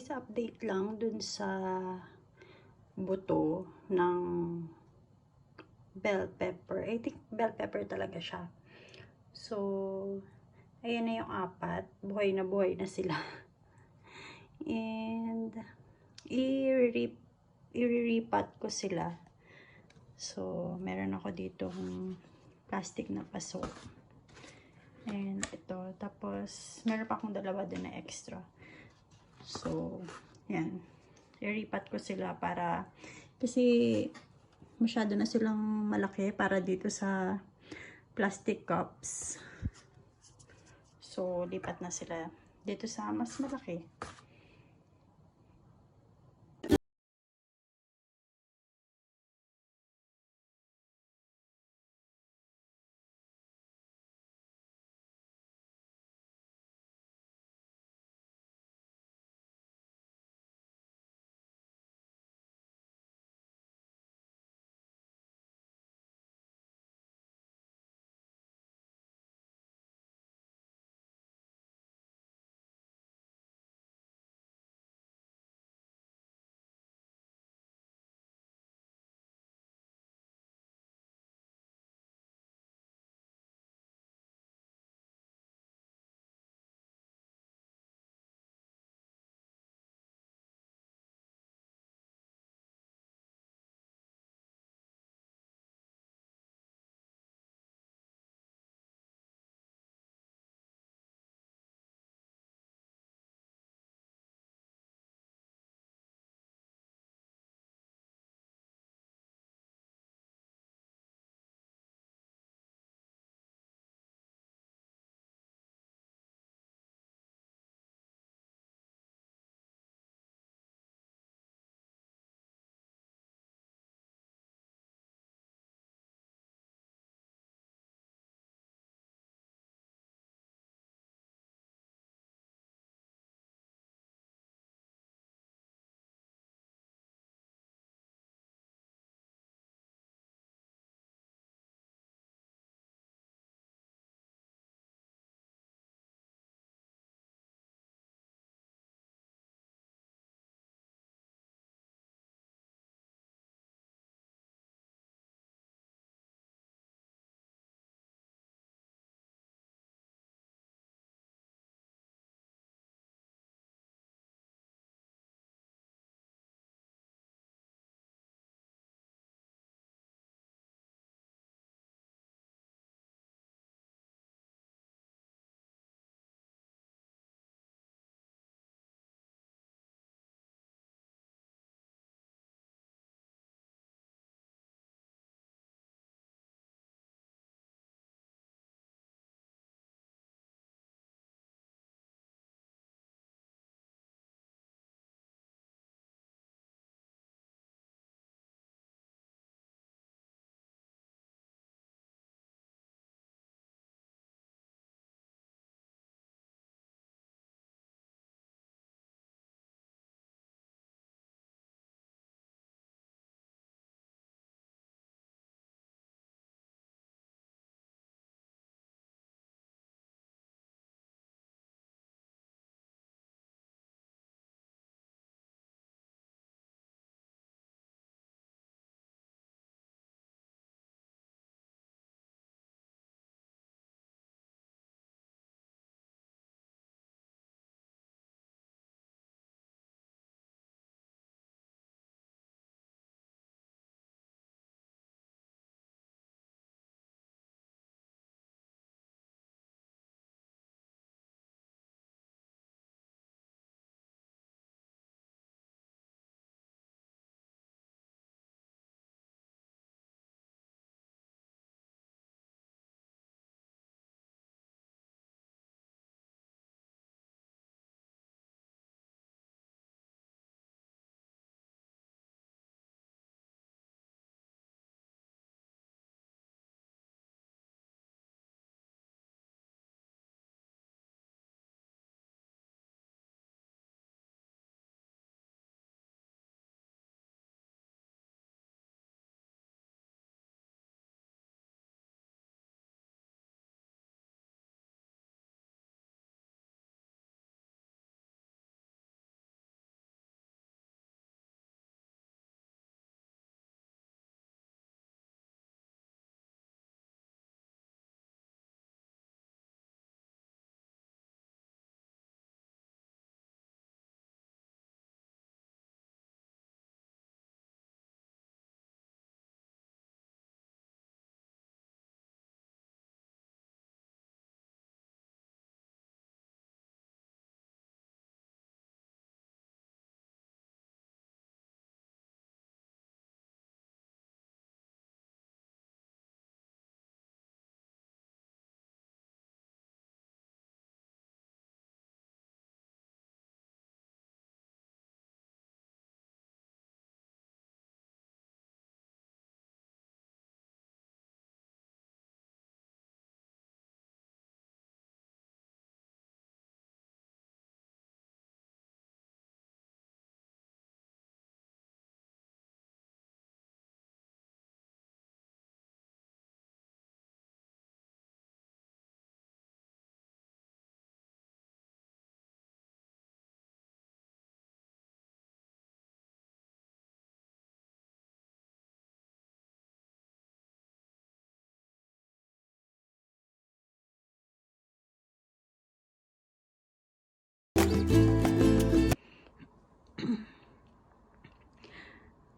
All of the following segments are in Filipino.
guys, update lang dun sa buto ng bell pepper. I think bell pepper talaga siya. So, ayan na yung apat. Buhay na sila. And, i-ripat ko sila. So, meron ako ditong plastic na paso. And ito. Tapos, meron pa akong dalawa din na extra. So, yan. I-ripat ko sila para, kasi masyado na silang malaki para dito sa plastic cups. So, lipat na sila dito sa mas malaki.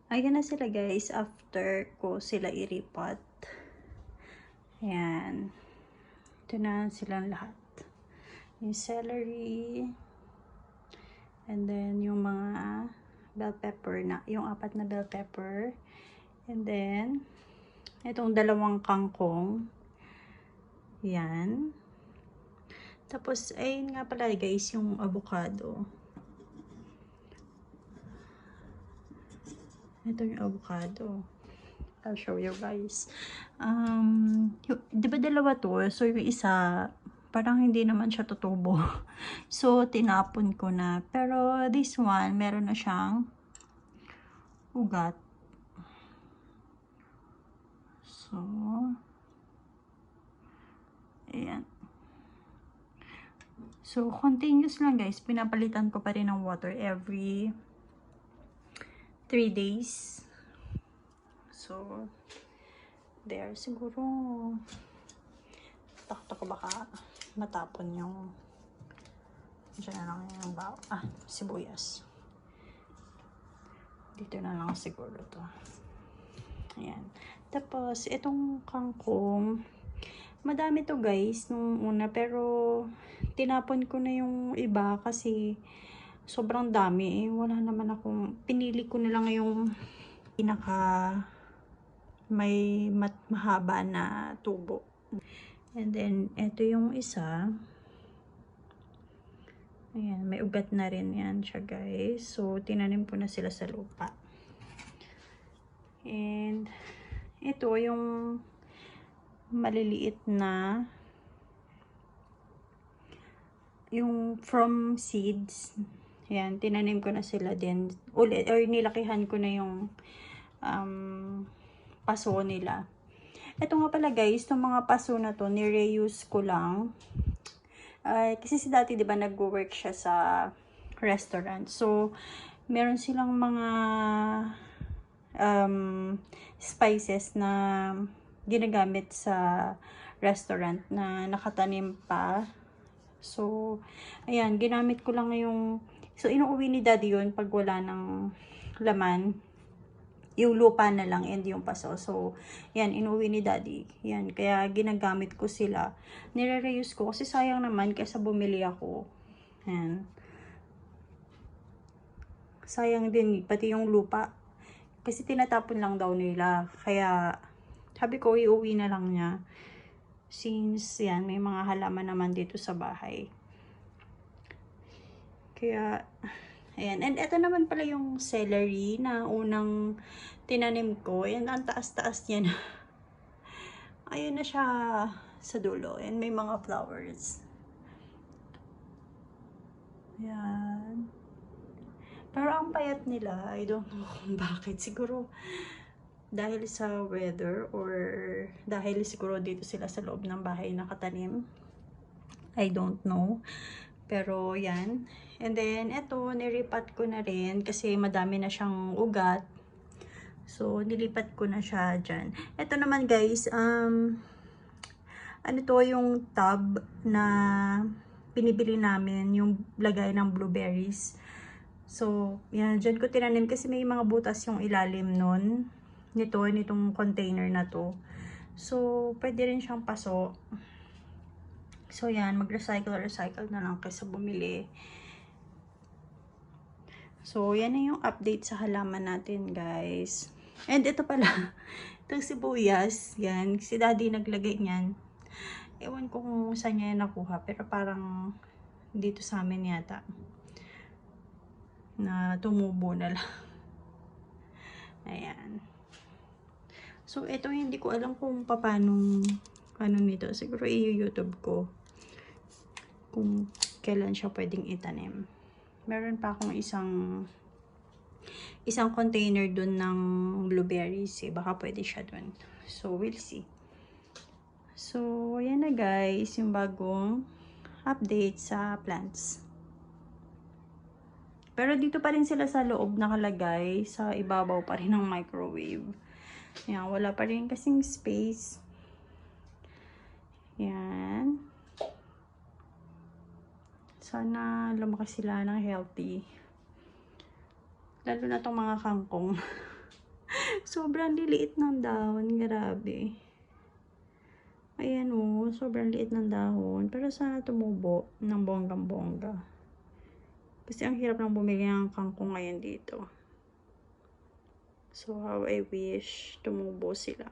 Ayan na sila guys, after ko sila i-repot. Ayan. Ito na silang lahat. Yung celery. And then, yung mga bell pepper na. Yung 4 na bell pepper. And then, itong 2 kangkong. Yan. Tapos, ayun nga pala guys, yung avocado. Ito yung avocado. I'll show you guys. Di ba 2 to? So, yung isa, parang hindi naman siya tutubo. So, tinapon ko na. Pero, this one, meron na siyang ugat. So, ayan. So, continuous lang guys. Pinapalitan ko pa rin ng water every 3 days. So, there. Siguro, takto ko baka matapon yung dyan na lang yung sibuyas. Dito na lang siguro to. Ayan. Tapos, itong kangkong, madami to guys nung una, pero tinapon ko na yung iba kasi sobrang dami. Wala naman akong, pinili ko na lang yung pinaka may mahaba na tubo. And then, ito yung isa. Ayan, may ugat na rin yan siya guys. So, tinanim ko na sila sa lupa. And, ito yung maliliit na yung from seeds. Ayan, tinanim ko na sila din. Ulit, or nilakihan ko na yung paso nila. Ito nga pala guys, itong mga paso na to, ni-reuse ko lang. Kasi si dati, di ba, nag-work siya sa restaurant. So, meron silang mga spices na ginagamit sa restaurant na nakatanim pa. So, ayan, ginamit ko lang yung, so, inuuwi ni daddy yun pag wala ng laman. Yung lupa na lang and yung paso. So, yan, inuwi ni daddy. Yan, kaya ginagamit ko sila. Nire-reuse ko kasi sayang naman kaysa bumili ako. Yan. Sayang din, pati yung lupa. Kasi tinatapon lang daw nila. Kaya, sabi ko, iuwi na lang niya. Since, yan, may mga halaman naman dito sa bahay. Kaya, ayan. And ito naman pala yung celery na unang tinanim ko. Ayan, ang taas-taas niya na. Ayun na siya sa dulo. And may mga flowers. Ayan. Pero ang payat nila, I don't know kung bakit. Siguro, dahil sa weather or dahil siguro dito sila sa loob ng bahay nakatanim. I don't know. Pero, yan. And then, eto, nilipat ko na rin kasi madami na siyang ugat. So, nilipat ko na siya dyan. Ito naman guys, ano to yung tub na pinibili namin, yung lagay ng blueberries. So, yan, dyan ko tinanim kasi may mga butas yung ilalim nun. Nitong container na to. So, pwede rin siyang paso. So, yan, mag-recycle na lang kaysa bumili. So, yan na yung update sa halaman natin, guys. And ito pala, itong sibuyas, yan, si daddy naglagay niyan. Ewan ko kung saan niya nakuha, pero parang dito sa amin yata na tumubo na lang. Ayan. So, ito hindi ko alam kung paano nito. Siguro i-YouTube ko kung kailan siya pwedeng itanim. Meron pa akong isang container dun ng blueberries. Baka pwede siya dun. So, we'll see. So, yan na guys, yung bagong update sa plants. Pero dito pa rin sila sa loob nakalagay. Sa ibabaw pa rin ng microwave. Yan, wala pa rin kasing space. Yan. Sana lumaki sila ng healthy. Lalo na tong mga kangkong. Sobrang liliit ng dahon, grabe. Ayan o, sobrang liit ng dahon. Pero sana tumubo ng bonggang-bongga. Kasi ang hirap lang bumili ng kangkong ngayon dito. So, how I wish tumubo sila.